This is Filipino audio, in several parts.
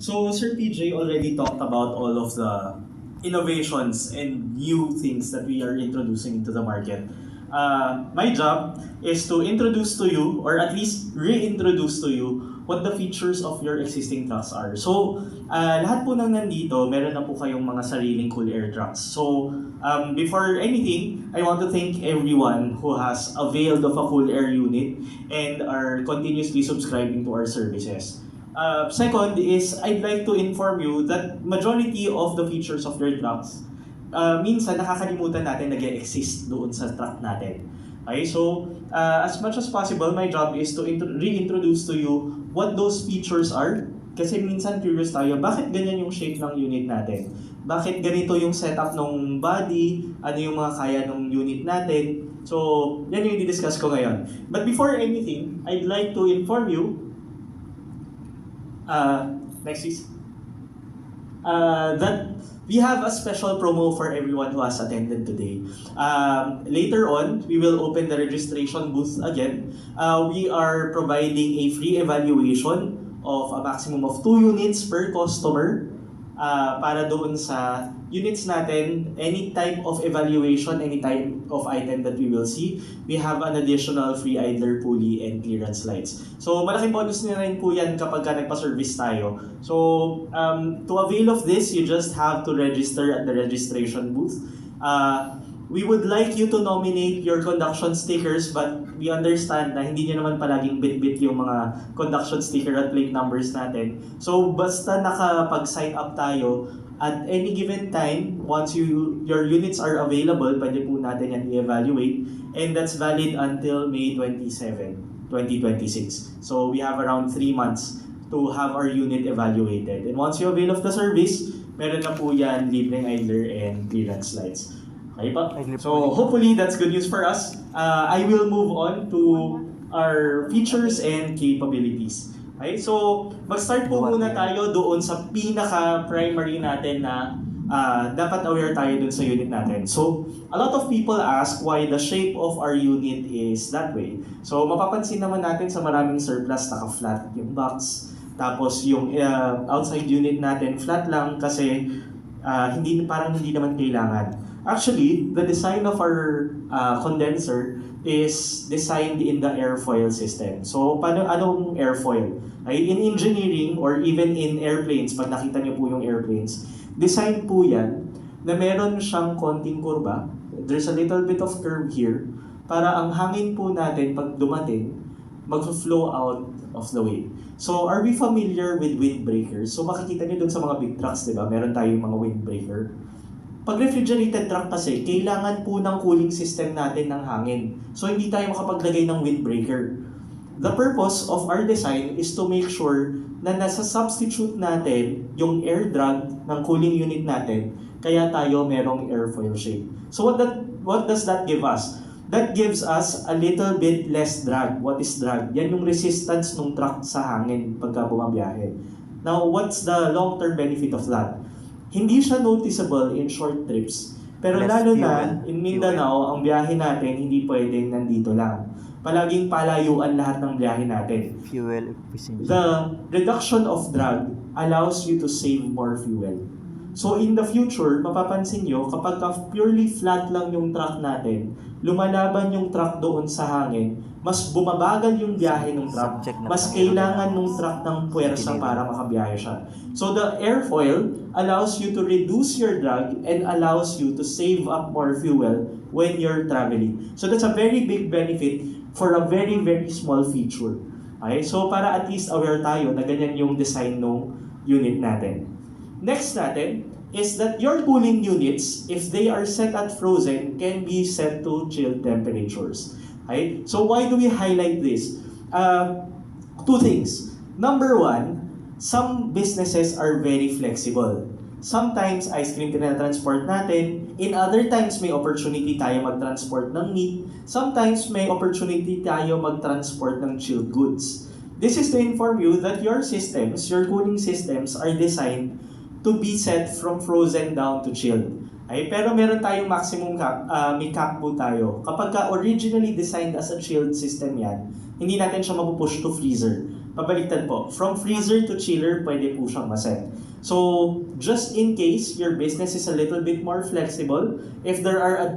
So Sir PJ already talked about all of the innovations and new things that we are introducing into the market. My job is to introduce to you, or at least reintroduce to you, what the features of your existing trucks are. So, lahat po ng nandito, meron na po kayong mga sariling cool air trucks. So, before anything, I want to thank everyone who has availed of a cool air unit and are continuously subscribing to our services. Second is, I'd like to inform you that majority of the features of your trucks, minsan nakakalimutan natin nag-exist doon sa truck natin. Okay, so as much as possible, my job is to reintroduce to you what those features are. Kasi minsan curious tayo, bakit ganyan yung shape ng unit natin? Bakit ganito yung setup ng body? Ano yung mga kaya ng unit natin? So, yan yung i-discuss ko ngayon. But before anything, I'd like to inform you, next please, that we have a special promo for everyone who has attended today. Later on, we will open the registration booth again. We are providing a free evaluation of a maximum of 2 units per customer para doon sa units natin. Any type of evaluation, any type of item that we will see, we have an additional free idler pulley and clearance lights. So malaking bonus na rin po yan kapag ka nagpa-service tayo. So to avail of this, you just have to register at the registration booth. We would like you to nominate your conduction stickers, but we understand na hindi nyo naman palaging bit-bit yung mga conduction sticker at plate numbers natin. So basta nakapag-sign up tayo, at any given time, once your units are available, pwede po natin yan i-evaluate, and that's valid until May 27, 2026. So we have around 3 months to have our unit evaluated. And once you avail of the service, meron na po yan libreng idler and clearance lights. Okay pa? So hopefully that's good news for us. I will move on to our features and capabilities. Okay, so mag-start po muna tayo doon sa pinaka-primary natin na dapat aware tayo doon sa unit natin. So, a lot of people ask why the shape of our unit is that way. So, mapapansin naman natin sa maraming surplus, naka-flat yung box. Tapos yung outside unit natin, flat lang kasi parang hindi naman kailangan. Actually, the design of our condenser is designed in the airfoil system. So, anong airfoil? In engineering or even in airplanes, pag nakita niyo po yung airplanes, design po yan na meron siyang konting kurba. There's a little bit of curve here para ang hangin po natin pag dumating, mag-flow out of the way. So, are we familiar with windbreakers? So, makikita niyo dun sa mga big trucks, di ba? Meron tayong mga windbreaker. Pag refrigerated truck kasi, kailangan po ng cooling system natin ng hangin. So, hindi tayo makapaglagay ng windbreaker. The purpose of our design is to make sure na nasa substitute natin yung air drag ng cooling unit natin, kaya tayo merong airfoil shape. So, what does that give us? That gives us a little bit less drag. What is drag? Yan yung resistance ng truck sa hangin pagka bumabiyahe. Now, what's the long-term benefit of that? Hindi siya noticeable in short trips. Pero lalo na, in Mindanao, ang biyahe natin hindi pwedeng nandito lang. Palaging palayuan lahat ng biyahe natin. Fuel efficiency. The reduction of drag allows you to save more fuel. So in the future, mapapansin nyo, kapag purely flat lang yung truck natin, lumalaban yung truck doon sa hangin, mas bumabagal yung biyahe ng truck, mas kailangan ng truck ng puwersa para makabiyahe siya. So the airfoil allows you to reduce your drag and allows you to save up more fuel when you're traveling. So that's a very big benefit for a very, very small feature. Okay? So para at least aware tayo na ganyan yung design ng unit natin. Next natin is that your cooling units, if they are set at frozen, can be set to chilled temperatures. Okay? So why do we highlight this? 2 things. Number 1, some businesses are very flexible. Sometimes ice cream tinatransport natin. In other times, may opportunity tayo mag-transport ng meat. Sometimes may opportunity tayo mag-transport ng chilled goods. This is to inform you that your systems, your cooling systems are designed to be set from frozen down to chilled. Ay, pero meron tayong maximum cap, may cap po tayo. Kapag originally designed as a chilled system yan, hindi natin siya mapupush to freezer. Pabaliktad po. From freezer to chiller, pwede po siyang maset. So, just in case your business is a little bit more flexible, if there are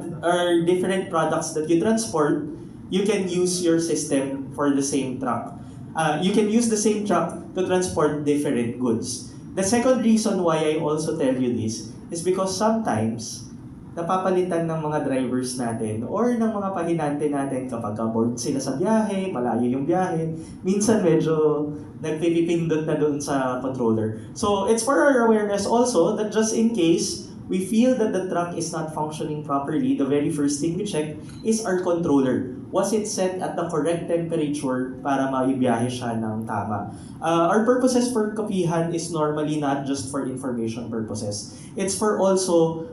different products that you transport, you can use your system for the same truck. You can use the same truck to transport different goods. The second reason why I also tell you this is because sometimes napapalitan ng mga drivers natin or ng mga pahinante natin kapag bored sila sa biyahe, malayo yung biyahe, minsan medyo nagpipipindot na doon sa controller. So it's for our awareness also that just in case we feel that the truck is not functioning properly, the very first thing we check is our controller. Was it set at the correct temperature para maibiyahe siya ng tama? Our purposes for Kapihan is normally not just for information purposes. It's for also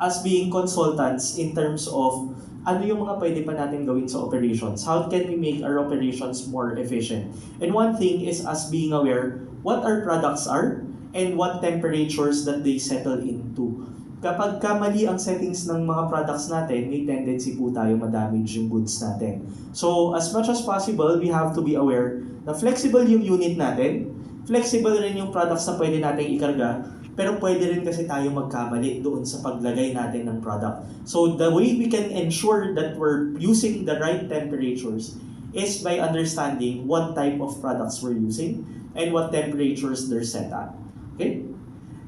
as being consultants in terms of ano yung mga pwede pa natin gawin sa operations. How can we make our operations more efficient? And one thing is us being aware what our products are and what temperatures that they settle into. Kapag mali ang settings ng mga products natin, may tendency po tayo ma-damage yung goods natin. So, as much as possible, we have to be aware na flexible yung unit natin, flexible rin yung products na pwede natin ikarga, pero pwede rin kasi tayo magkamali doon sa paglagay natin ng product. So, the way we can ensure that we're using the right temperatures is by understanding what type of products we're using and what temperatures they're set at. Okay?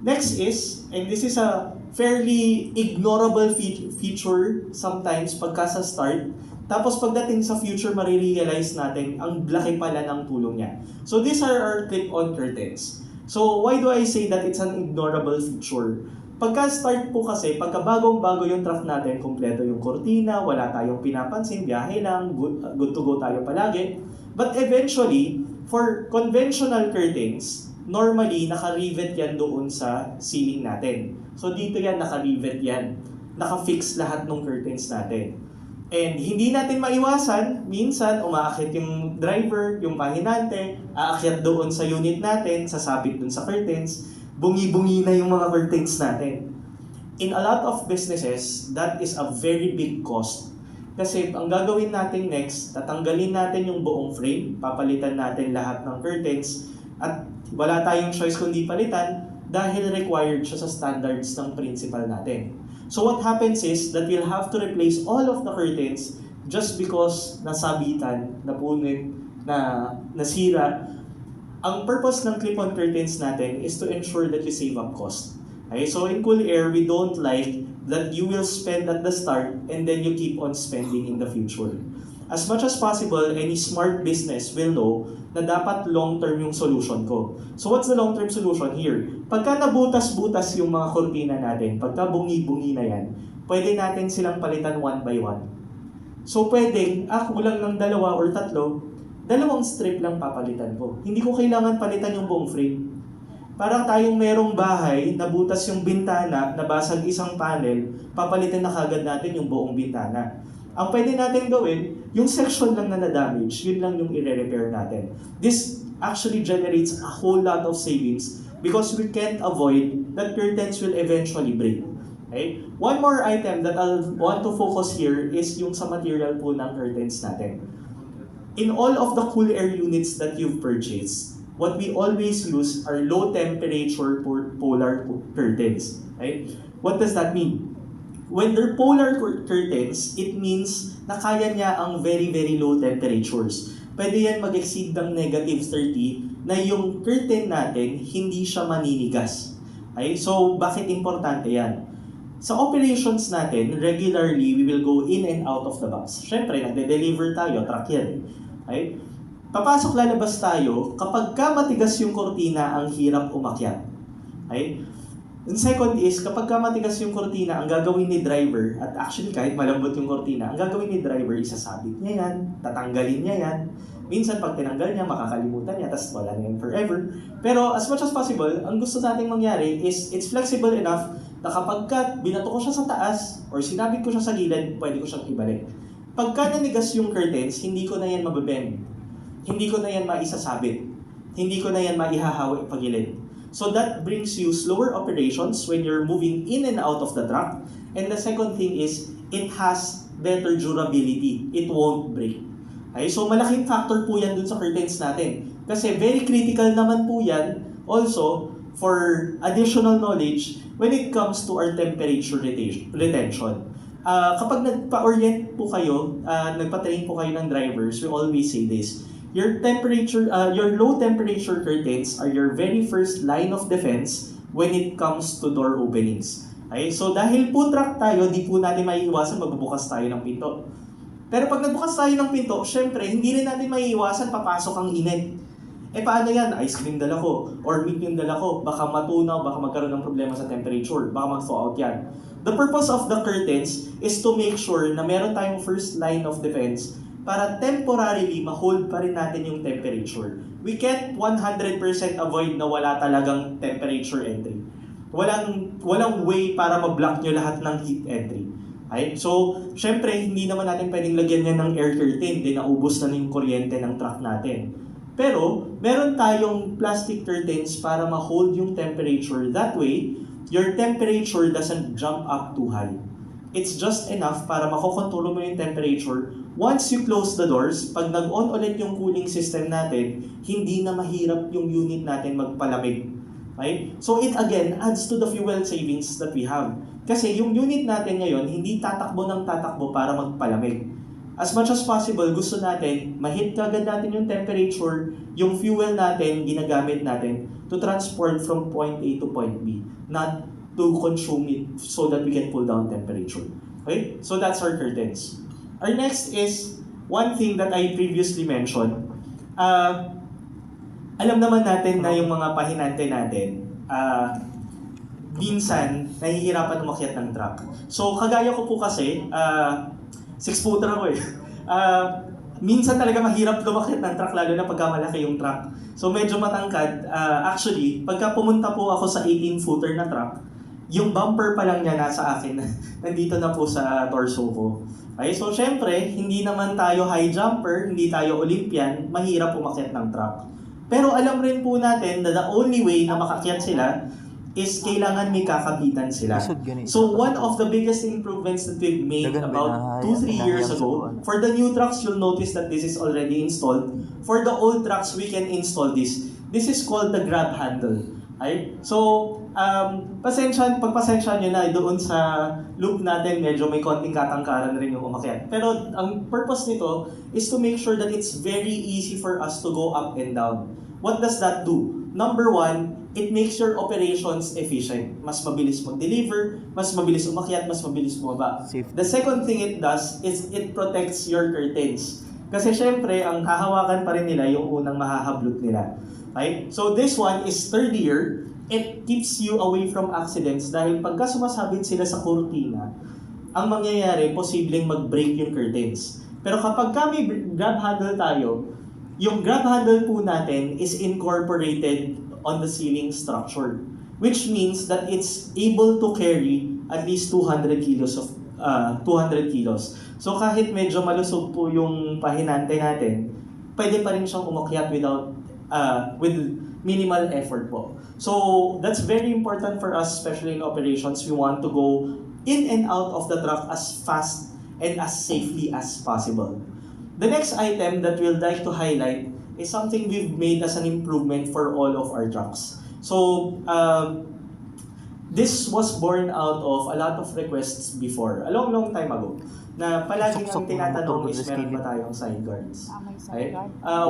Next is, and this is a fairly ignorable feature sometimes pagka sa start, tapos pagdating sa future, marirealize natin ang laki pala ng tulong niya. So these are our clip-on curtains. So why do I say that it's an ignorable feature? Pagka start po kasi, pagka bagong-bago yung truck natin, kompleto yung kortina, wala tayong pinapansin, biyahe lang, good to go tayo palagi. But eventually, for conventional curtains, normally, naka-rivet yan doon sa ceiling natin. So dito yan, naka-rivet yan. Naka-fix lahat ng curtains natin. And hindi natin maiwasan, minsan umaakit yung driver, yung pahinante, aakyat doon sa unit natin, sasabit doon sa curtains, bungi-bungi na yung mga curtains natin. In a lot of businesses, that is a very big cost. Kasi ang gagawin natin next, tatanggalin natin yung buong frame, papalitan natin lahat ng curtains, at wala tayong choice kundi palitan dahil required siya sa standards ng principal natin. So what happens is that we'll have to replace all of the curtains just because nasabitan, napunit, nasira. Ang purpose ng clip-on curtains natin is to ensure that we save up cost. Okay? So in Cool Air, we don't like that you will spend at the start and then you keep on spending in the future. As much as possible, any smart business will know na dapat long-term yung solution ko. So what's the long-term solution here? Pagka nabutas-butas yung mga kortina natin, pagka bungi-bungi na yan, pwede natin silang palitan one by one. So pwedeng, kulang ng 2 or 3, 2 strip lang papalitan ko. Hindi ko kailangan palitan yung buong frame. Parang tayong merong bahay, nabutas yung bintana, nabasag isang panel, papalitan na kagad natin yung buong bintana. Ang pwede natin gawin, yung section lang na na-damage, yun lang yung i-repair natin. This actually generates a whole lot of savings because we can't avoid that curtains will eventually break. Okay? One more item that I'll want to focus here is yung sa material po ng curtains natin. In all of the Cool Air units that you've purchased, what we always use are low temperature polar curtains. Okay? What does that mean? When they're polar curtains, it means na kaya niya ang very, very low temperatures. Pwede yan mag-exceed ng -30 na yung curtain natin hindi siya maninigas. Okay? So, bakit importante yan? Sa operations natin, regularly, we will go in and out of the box. Siyempre, nagde-deliver tayo, truck yan. Okay? Papasok lalabas tayo, kapag matigas yung kortina, ang hirap umakyat. Okay? And second is, kapag matigas yung kortina, ang gagawin ni driver, at actually kahit malambot yung kortina, ang gagawin ni driver, isasabit niya yan, tatanggalin niya yan. Minsan pag tinanggal niya, makakalimutan niya, tapos wala na yan forever. Pero as much as possible, ang gusto nating mangyari is, it's flexible enough na kapag binato ko siya sa taas, or sinabit ko siya sa gilid, pwede ko siyang ibalik. Pagka nanigas yung curtains, hindi ko na yan mababend. Hindi ko na yan maisasabit. Hindi ko na yan maihahawi pagilid. So that brings you slower operations when you're moving in and out of the truck. And the second thing is, it has better durability. It won't break. Okay? So malaking factor po yan dun sa curtains natin. Kasi very critical naman po yan also for additional knowledge when it comes to our temperature retention. Kapag nagpa-orient po kayo, nagpa-train po kayo ng drivers, we always say this. Your low temperature curtains are your very first line of defense when it comes to door openings. Okay? So dahil po truck tayo, di po natin maiiwasan magbubukas tayo ng pinto. Pero pag nagbukas tayo ng pinto, syempre, hindi rin natin maiiwasan papasok ang init. Paano yan? Ice cream dala ko, or meat yung dala ko, baka matunaw, baka magkaroon ng problema sa temperature, baka mag-thaw out yan. The purpose of the curtains is to make sure na meron tayong first line of defense para temporarily ma-hold pa rin natin yung temperature. We can't 100% avoid na wala talagang temperature entry. Walang way para ma-block nyo lahat ng heat entry. Okay? So, syempre, hindi naman natin pwedeng lagyan yan ng air curtain, di naubos na yung kuryente ng truck natin. Pero, meron tayong plastic curtains para ma-hold yung temperature. That way, your temperature doesn't jump up too high. It's just enough para makokontrol mo yung temperature. Once you close the doors, pag nag-on ulit yung cooling system natin, hindi na mahirap yung unit natin magpalamig. Okay? So it again adds to the fuel savings that we have. Kasi yung unit natin ngayon, hindi tatakbo ng tatakbo para magpalamig. As much as possible, gusto natin, ma-hit kagad natin yung temperature, yung fuel natin, ginagamit natin to transport from point A to point B, not to consume it so that we can pull down temperature. Okay? So that's our curtains. Our next is one thing that I previously mentioned. Alam naman natin na yung mga pahinante natin, minsan, nahihirapan umakyat ng truck. So, kagaya ko po kasi, 6-footer ako eh. Minsan talaga mahirap lumakyat ng truck, lalo na pagka malaki yung truck. So, medyo matangkad. Actually, pagka pumunta po ako sa 18-footer na truck, yung bumper pa lang niya nasa akin, nandito na po sa torso ko. Okay, so syempre, hindi naman tayo high jumper, hindi tayo Olympian, mahirap umakyat ng truck. Pero alam rin po natin na the only way na makakyat sila is kailangan may kakapitan sila. So one of the biggest improvements that we've made about 2-3 years ago, for the new trucks, you'll notice that this is already installed. For the old trucks, we can install this. This is called the grab handle. Okay? So, pagpasensya nyo na doon sa loop natin, medyo may konting katangkaran rin yung umakyat. Pero ang purpose nito is to make sure that it's very easy for us to go up and down. What does that do? Number one, it makes your operations efficient. Mas mabilis mag-deliver, mas mabilis umakyat, mas mabilis bumaba. The second thing it does is it protects your curtains. Kasi syempre, ang hahawakan pa rin nila yung unang mahahablot nila. Okay? So this one is sturdier. It keeps you away from accidents dahil pagka sumasabit sila sa kurtina, ang mangyayari, posibleng mag-break yung curtains. Pero kapag may grab handle tayo, yung grab handle po natin is incorporated on the ceiling structure, which means that it's able to carry at least 200 kilos. So kahit medyo malusog po yung pahinante natin, pwede pa rin siyang umakyat with minimal effort po. So that's very important for us, especially in operations. We want to go in and out of the truck as fast and as safely as possible. The next item that we'd like to highlight is something we've made as an improvement for all of our trucks. So this was born out of a lot of requests before, a long time ago, na palagi ang tinatanong is meron ba tayong side guards. Okay?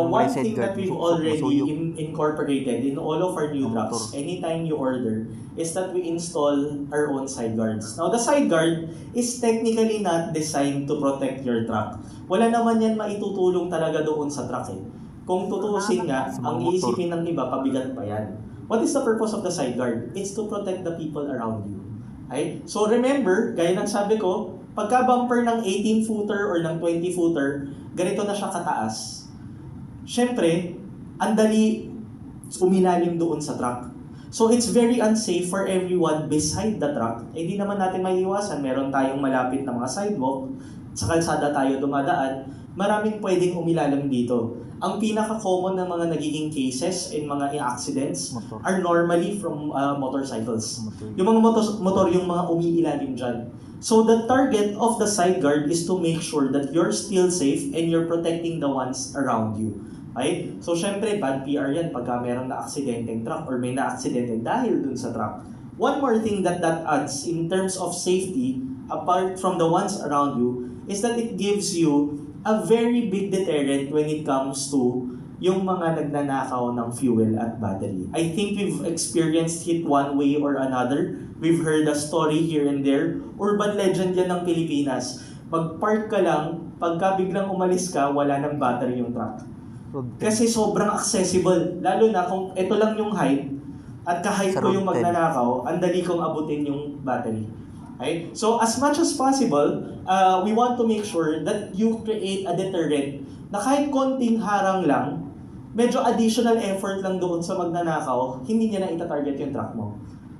One thing that we've already incorporated in all of our new trucks, anytime you order, is that we install our own side guards. Now, the side guard is technically not designed to protect your truck. Wala naman yan maitutulong talaga doon sa truck eh. Kung tutusin nga, ang iisipin ng iba, pabigat pa yan. What is the purpose of the side guard? It's to protect the people around you. Okay? So remember, gaya ng sabi ko, pagka bumper ng 18-footer or ng 20-footer, ganito na siya kataas. Siyempre, ang dali umilalim doon sa truck. So it's very unsafe for everyone beside the truck. Hindi naman natin maiiwasan. Meron tayong malapit na mga sidewalk, sa kalsada tayo dumadaan, maraming pwedeng umilalim dito. ang pinaka-common na mga nagiging cases in mga accidents Motor. are normally from motorcycles. Motor. Yung mga motor yung mga umiilalim dyan. So the target of the side guard is to make sure that you're still safe and you're protecting the ones around you. Okay? So syempre, bad PR yan pagka merong na-aksidenteng truck or may na-aksidente dahil dun sa truck. One more thing that adds in terms of safety, apart from the ones around you, is that it gives you a very big deterrent when it comes to yung mga nagnanakaw ng fuel at battery. I think we've experienced it one way or another. We've heard a story here and there. Urban legend yan ng Pilipinas. Mag-park ka lang, pagka biglang umalis ka, wala ng battery yung truck. Kasi sobrang accessible. Lalo na kung ito lang yung height, at kahit ko yung magnanakaw, ang dali kong abutin yung battery. Okay? So as much as possible, we want to make sure that you create a deterrent na kahit konting harang lang, medyo additional effort lang doon sa magnanakaw, hindi niya na itatarget yung truck mo.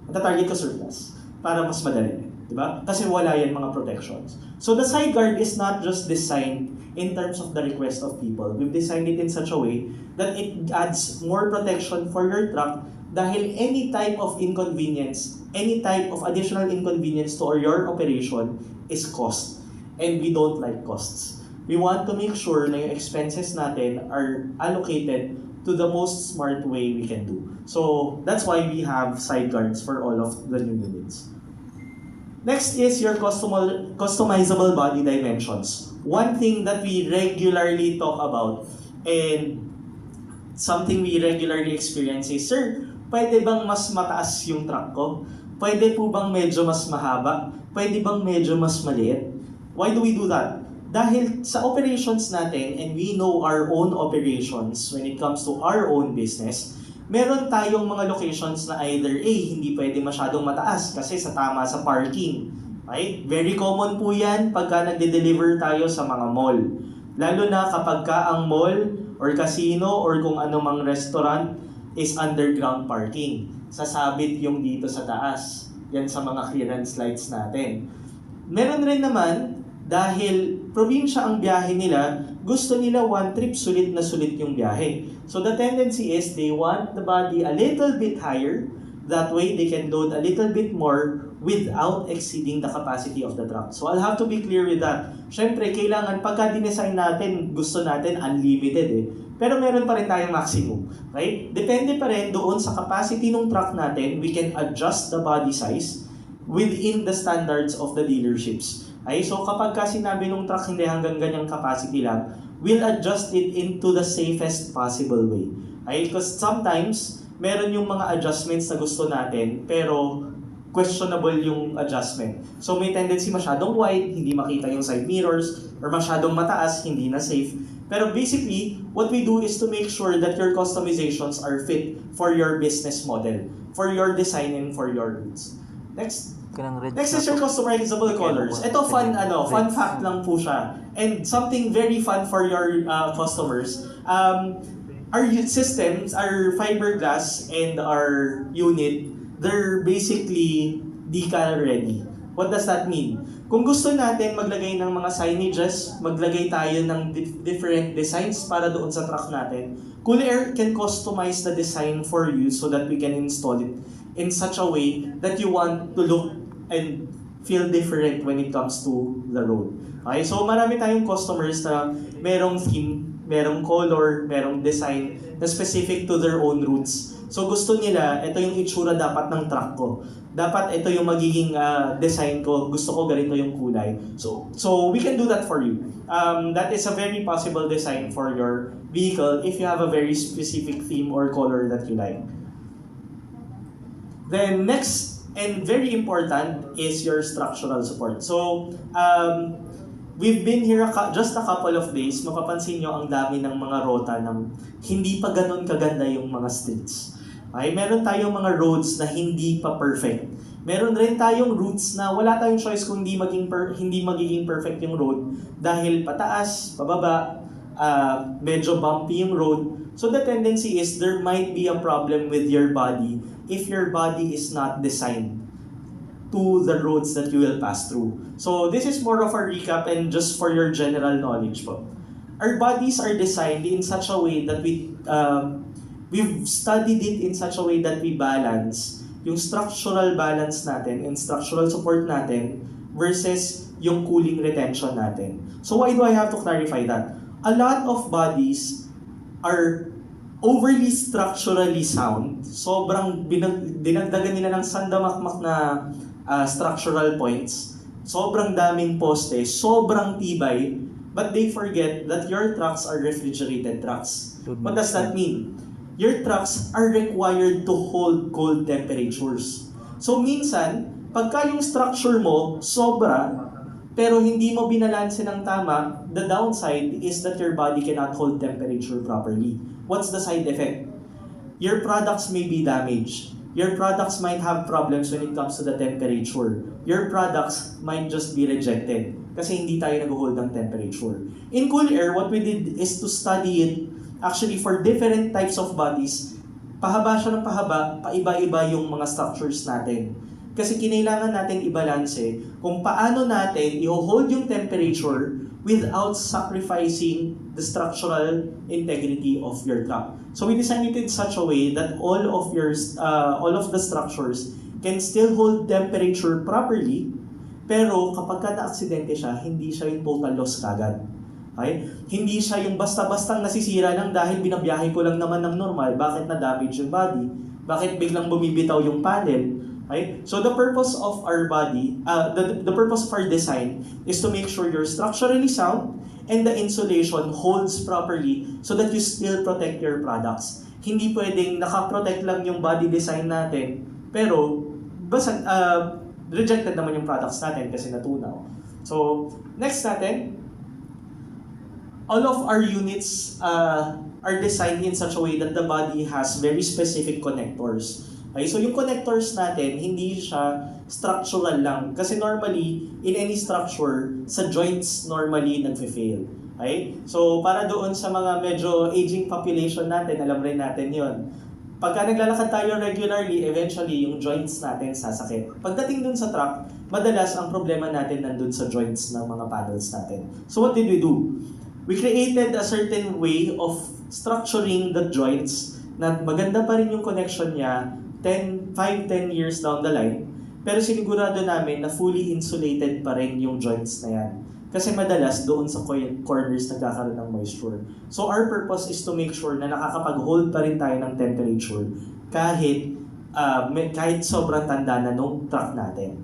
Itatarget ko surplus para mas madali. Diba? Kasi wala yan mga protections. So the side guard is not just designed in terms of the request of people. We've designed it in such a way that it adds more protection for your truck dahil any type of inconvenience, any type of additional inconvenience to your operation is cost. And we don't like costs. We want to make sure na yung expenses natin are allocated to the most smart way we can do. So that's why we have side guards for all of the new units. Next is your customizable body dimensions. One thing that we regularly talk about and something we regularly experience is, sir, pwede bang mas mataas yung truck ko? Pwede po bang medyo mas mahaba? Pwede bang medyo mas maliit? Why do we do that? Dahil sa operations natin, and we know our own operations when it comes to our own business, meron tayong mga locations na either A, hindi pwede masyadong mataas kasi sa tama sa parking. Right? Very common po yan pagka nagde-deliver tayo sa mga mall. Lalo na kapag ka ang mall or casino or kung anumang restaurant is underground parking. Sasabit yung dito sa taas. Yan sa mga clearance lights natin. Meron rin naman, dahil probinsya ang biyahe nila, gusto nila one trip, sulit na sulit yung biyahe. So the tendency is they want the body a little bit higher. That way they can load a little bit more without exceeding the capacity of the truck. So I'll have to be clear with that. Siyempre, kailangan pagka dinesign natin, gusto natin unlimited eh. Pero meron pa rin tayong maximum. Right? Depende pa rin doon sa capacity ng truck natin, we can adjust the body size within the standards of the dealerships. Ay, so kapag ka sinabi nung truck hindi hanggang ganyang capacity lang, we'll adjust it into the safest possible way. Ay, because sometimes, meron yung mga adjustments na gusto natin, pero questionable yung adjustment. So may tendency masyadong wide, hindi makita yung side mirrors, or masyadong mataas, hindi na safe. Pero basically, what we do is to make sure that your customizations are fit for your business model, for your design and for your needs. Next is your customizable colors. Ito fun fact lang po siya. And something very fun for your customers. Our systems, our fiberglass and our unit, they're basically decal ready. What does that mean? Kung gusto natin maglagay ng mga signages, maglagay tayo ng different designs para doon sa truck natin, Cool Air can customize the design for you so that we can install it in such a way that you want to look and feel different when it comes to the road. Okay, so marami tayong customers na merong theme, merong color, merong design na specific to their own routes. So gusto nila, ito yung itsura dapat ng truck ko. Dapat ito yung magiging design ko. Gusto ko ganito yung kulay. So we can do that for you. That is a very possible design for your vehicle if you have a very specific theme or color that you like. Then next, and very important, is your structural support. So, we've been here just a couple of days. Mapapansin nyo ang dami ng mga rota ng hindi pa ganun kaganda yung mga streets. Okay? Meron tayong mga roads na hindi pa perfect. Meron rin tayong routes na wala tayong choice kung hindi magiging perfect yung road dahil pataas, pababa, medyo bumpy yung road. So the tendency is there might be a problem with your body if your body is not designed to the roads that you will pass through. So this is more of a recap and just for your general knowledge po. our bodies are designed in such a way that we've studied it in such a way that we balance yung structural balance natin and structural support natin versus yung cooling retention natin. So why do I have to clarify that? A lot of bodies are overly structurally sound. Sobrang dinagdagan nila ng sandamakmak na structural points. Sobrang daming poste, sobrang tibay, but they forget that your trucks are refrigerated trucks. What does that mean? Your trucks are required to hold cold temperatures. So minsan, pagka yung structure mo sobra, pero hindi mo binalanse ng tama, the downside is that your body cannot hold temperature properly. What's the side effect? Your products may be damaged. Your products might have problems when it comes to the temperature. Your products might just be rejected kasi hindi tayo nag-hold ng temperature. In Cool Air, what we did is to study it actually for different types of bodies. Pahaba siya ng pahaba, paiba-iba yung mga structures natin. Kasi kinailangan natin ibalanse kung paano natin i-hold yung temperature without sacrificing the structural integrity of your truck. So we designed it in such a way that all of the structures can still hold temperature properly, pero kapag ka na-aksidente siya, hindi siya yung total loss kagad. Okay? Hindi siya yung basta-bastang nasisira lang dahil binabiyahe ko lang naman ng normal, bakit na-damage yung body, bakit biglang bumibitaw yung panel. Okay? So the purpose of our body, the purpose of our design is to make sure you're structurally sound and the insulation holds properly so that you still protect your products. Hindi pwedeng nakaprotect lang yung body design natin, pero rejected naman yung products natin kasi natunaw. So, next natin, all of our units are designed in such a way that the body has very specific connectors. Okay, so yung connectors natin, hindi siya structural lang. Kasi normally, in any structure, sa joints normally nagfe-fail. Okay? So, para doon sa mga medyo aging population natin, alam rin natin yon. Pagka naglalakad tayo regularly, eventually, yung joints natin sasakit. Pagdating dun sa truck, madalas ang problema natin nandun sa joints ng mga panels natin. So, what did we do? We created a certain way of structuring the joints na maganda pa rin yung connection niya 5-10 years down the line, pero sinigurado namin na fully insulated pa rin yung joints na yan. Kasi madalas doon sa corners nagkakaroon ng moisture. So our purpose is to make sure na nakakapag-hold pa rin tayo ng temperature kahit sobrang tanda na nung truck natin.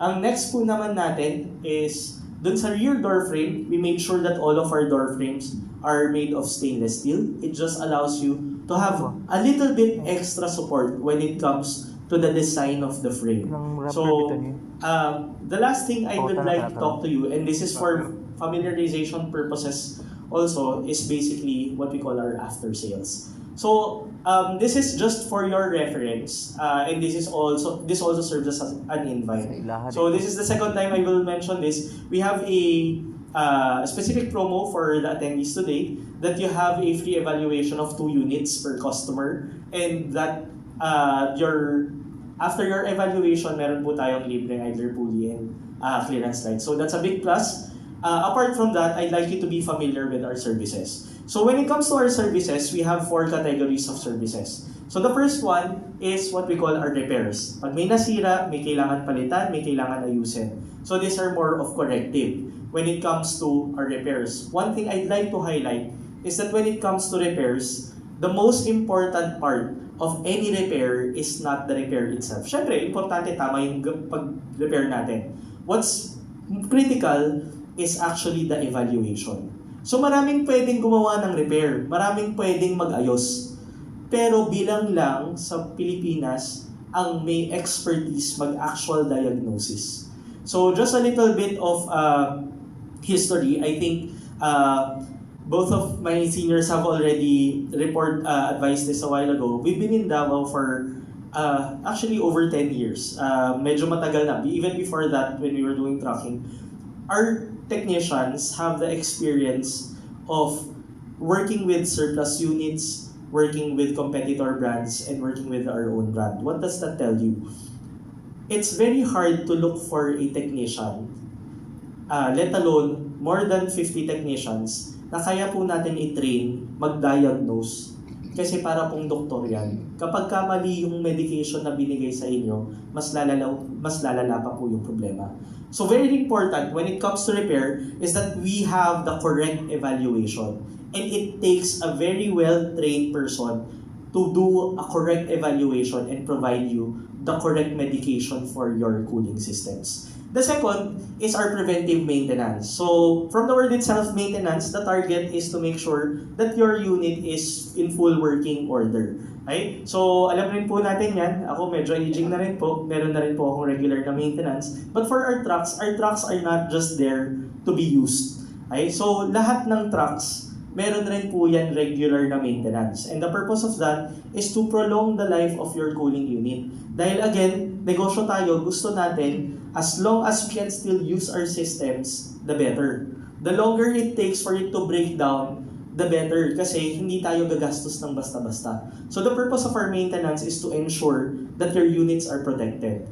Ang next po naman natin is doon sa rear door frame, we made sure that all of our door frames are made of stainless steel. It just allows you to have a little bit extra support when it comes to the design of the frame. So, the last thing I would like to talk to you, and this is for familiarization purposes also, is basically what we call our after sales. So, this is just for your reference, and this also serves as an invite. So, this is the second time I will mention this. We have a specific promo for the attendees today that you have a free evaluation of 2 units per customer, and that after your evaluation, meron po tayong libreng idler pulley and clearance slide. So that's a big plus. Apart from that, I'd like you to be familiar with our services. So when it comes to our services, we have 4 categories of services. So the first one is what we call our repairs. Pag may nasira, may kailangan palitan, may kailangan ayusin. So these are more of corrective when it comes to our repairs. One thing I'd like to highlight is that when it comes to repairs, the most important part of any repair is not the repair itself. Syempre, importante tama yung pag-repair natin. What's critical is actually the evaluation. So maraming pwedeng gumawa ng repair, maraming pwedeng mag-ayos. Pero bilang lang sa Pilipinas ang may expertise mag-actual diagnosis. So just a little bit of history. I think both of my seniors have already advised this a while ago. We've been in Davao for actually over 10 years. Medyo matagal na. Even before that, when we were doing trucking, our technicians have the experience of working with surplus units, working with competitor brands, and working with our own brand. What does that tell you? It's very hard to look for a technician, let alone more than 50 technicians na kaya po natin i-train, mag-diagnose. Kasi para pong doktor yan. Kapag mali yung medication na binigay sa inyo, mas lalala pa po yung problema. So very important when it comes to repair is that we have the correct evaluation. And it takes a very well-trained person to do a correct evaluation and provide you the correct medication for your cooling systems. The second is our preventive maintenance. So, from the word itself, maintenance, the target is to make sure that your unit is in full working order. Okay? So, alam rin po natin yan. Ako medyo aging na rin po. Meron na rin po akong regular na maintenance. But for our trucks are not just there to be used. Okay? So, lahat ng trucks, meron rin po yan regular na maintenance. And the purpose of that is to prolong the life of your cooling unit. Dahil again, negosyo tayo, gusto natin, as long as we can still use our systems, the better. The longer it takes for it to break down, the better. Kasi hindi tayo gagastos ng basta-basta. So the purpose of our maintenance is to ensure that your units are protected.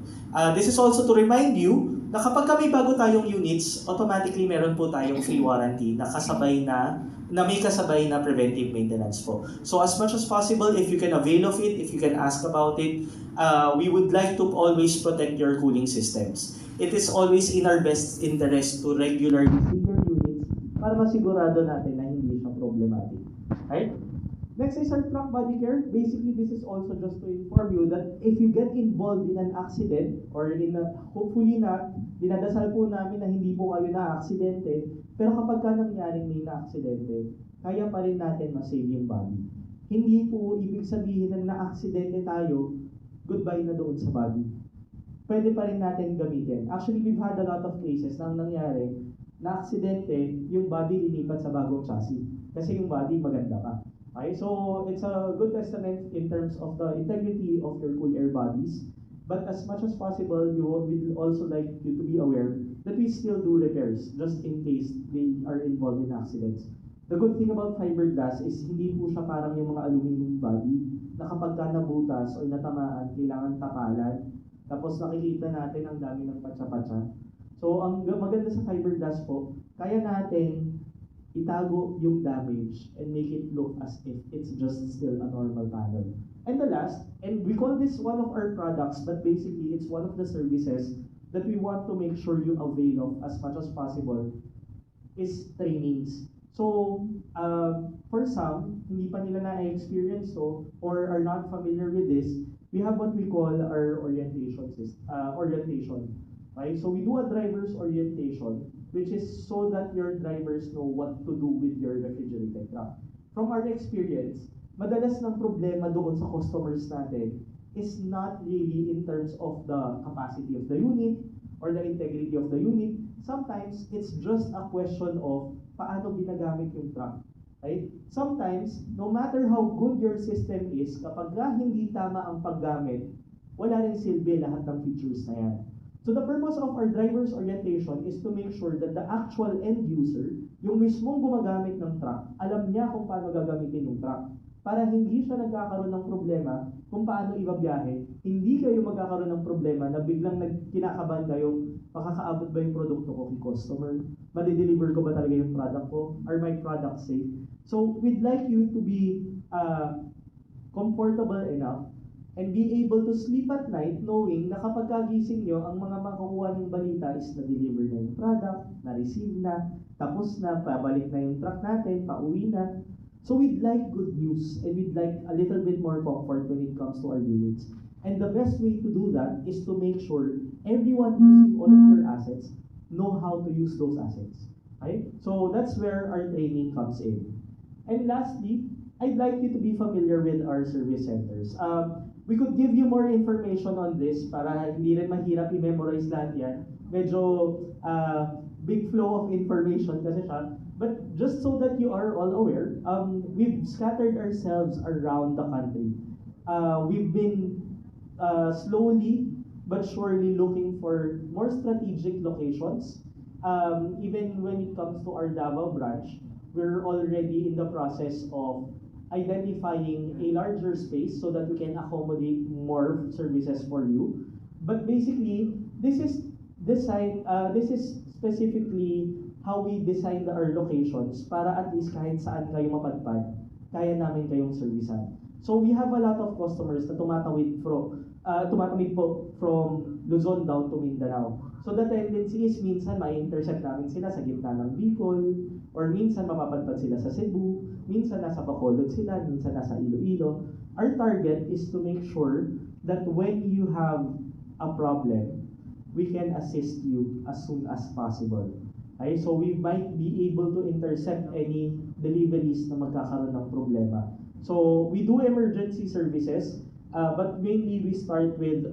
This is also to remind you na kapag may bago tayong units, automatically meron po tayong free warranty na may kasabay na preventive maintenance po. So as much as possible, if you can avail of it, if you can ask about it, we would like to always protect your cooling systems. It is always in our best interest to regularly see your units para masigurado natin na hindi siya problematic. Right? Next is our truck body care. Basically, this is also just to inform you that if you get involved in an accident or hopefully dinadasal po namin na hindi po kayo na-aksidente, pero kapag nangyaring may na-aksidente, kaya pa rin natin ma-save yung body. Hindi po ibig sabihin na na-aksidente tayo, goodbye na doon sa body. Pwede pa rin natin gamitin. Actually, we've had a lot of cases na nangyari, na-aksidente, yung body linipat sa bagong chassis. Kasi yung body maganda pa. Okay, so it's a good testament in terms of the integrity of your cool air bodies. But as much as possible, we will also like you to be aware that we still do repairs just in case they are involved in accidents. The good thing about fiberglass is hindi po siya parang yung mga aluminum body na kapag nabutas or natamaan, kailangan takalan. Tapos nakikita natin ang dami ng patsa-patsa. So ang maganda sa fiberglass po, kaya natin itago yung damage and make it look as if it's just still a normal panel. And the last, and we call this one of our products, but basically it's one of the services that we want to make sure you avail of as much as possible, is trainings. So, for some, hindi pa nila na-experience to or are not familiar with this, we have what we call our orientation. Right? So we do a driver's orientation, which is so that your drivers know what to do with your refrigerated truck. From our experience, madalas ng problema doon sa customers natin is not really in terms of the capacity of the unit or the integrity of the unit. Sometimes, it's just a question of paano ginagamit yung truck. Right? Sometimes, no matter how good your system is, kapag hindi tama ang paggamit, wala rin silbi lahat ng features na yan. So the purpose of our driver's orientation is to make sure that the actual end user, yung mismong gumagamit ng truck, alam niya kung paano gagamitin yung truck. Para hindi siya nagkakaroon ng problema kung paano ibabiyahe, hindi kayo magkakaroon ng problema na biglang kinakabahan kayo, makakaabot ba yung produkto ko kay customer? Madi-deliver ko ba talaga yung product ko? Are my products safe? So we'd like you to be comfortable enough and be able to sleep at night knowing na kapag kagising nyo, ang mga makukuha ng balita is na-deliver na yung product, na-receive na, tapos na, pabalik na yung truck natin, pauwi na. So we'd like good news and we'd like a little bit more comfort when it comes to our units. And the best way to do that is to make sure everyone using all of your assets know how to use those assets. Okay? So that's where our training comes in. And lastly, I'd like you to be familiar with our service centers. We could give you more information on this para hindi rin mahirap i-memorize lahat yan. Medyo big flow of information kasi siya. But just so that you are all aware, we've scattered ourselves around the country. We've been slowly but surely looking for more strategic locations. Even when it comes to our Davao branch, we're already in the process of identifying a larger space so that we can accommodate more services for you. But basically, this is specifically how we designed our locations para at least kahit saan kayo mapadpad, kaya namin kayong servisan. So we have a lot of customers na tumatawid po from Luzon down to Mindanao. So the tendency is minsan ma-intercept namin sila sa gitna ng Bicol, or minsan mapapadpad sila sa Cebu, minsan nasa Bacolod sila, minsan nasa Iloilo. Our target is to make sure that when you have a problem, we can assist you as soon as possible. Okay? So we might be able to intercept any deliveries na magkakaroon ng problema. So we do emergency services, but mainly we start with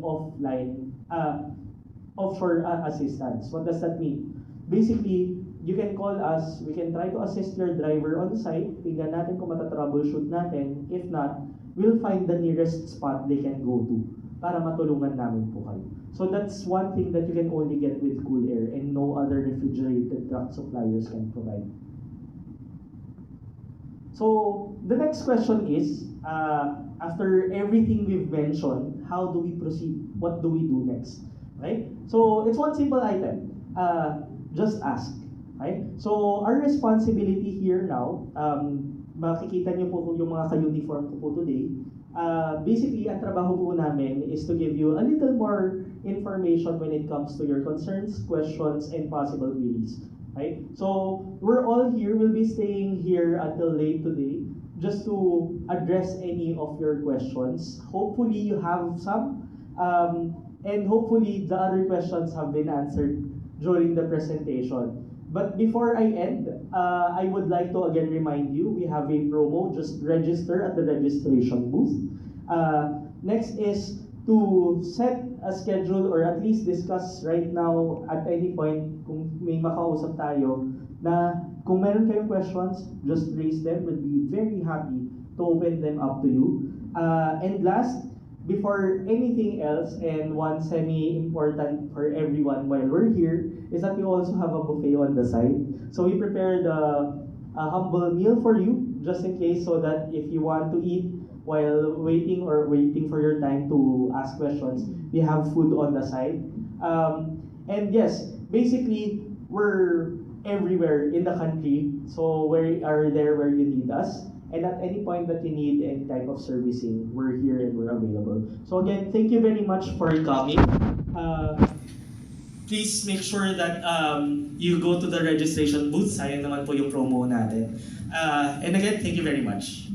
offshore assistance. What does that mean? Basically, you can call us, we can try to assist your driver on site, tingnan natin kung mata-troubleshoot natin. If not, we'll find the nearest spot they can go to para matulungan namin po kayo. So that's one thing that you can only get with Cool Air and no other refrigerated truck suppliers can provide. So the next question is, after everything we've mentioned, how do we proceed? What do we do next? Right? So it's one simple item. Just ask. Right? So our responsibility here now, makikita niyo po yung mga ka-uniform ko po today. Basically, ang trabaho po namin is to give you a little more information when it comes to your concerns, questions, and possible queries. Right? So we're all here, we'll be staying here until late today just to address any of your questions. Hopefully you have some, and hopefully the other questions have been answered during the presentation. But before I end, I would like to again remind you, we have a promo, just register at the registration booth. Next is to set a schedule or at least discuss right now at any point kung may makausap tayo na kung meron kayong questions, just raise them. We'll be very happy to open them up to you. And last, before anything else, and one semi-important for everyone while we're here, is that we also have a buffet on the side. So we prepared a humble meal for you, just in case, so that if you want to eat while waiting for your time to ask questions, we have food on the side. And yes, basically, we're everywhere in the country, so we are there where you need us. And at any point that you need any type of servicing, we're here and we're available. So again, thank you very much for coming. Please make sure that you go to the registration booth. Sayang naman po yung promo natin. And again, thank you very much.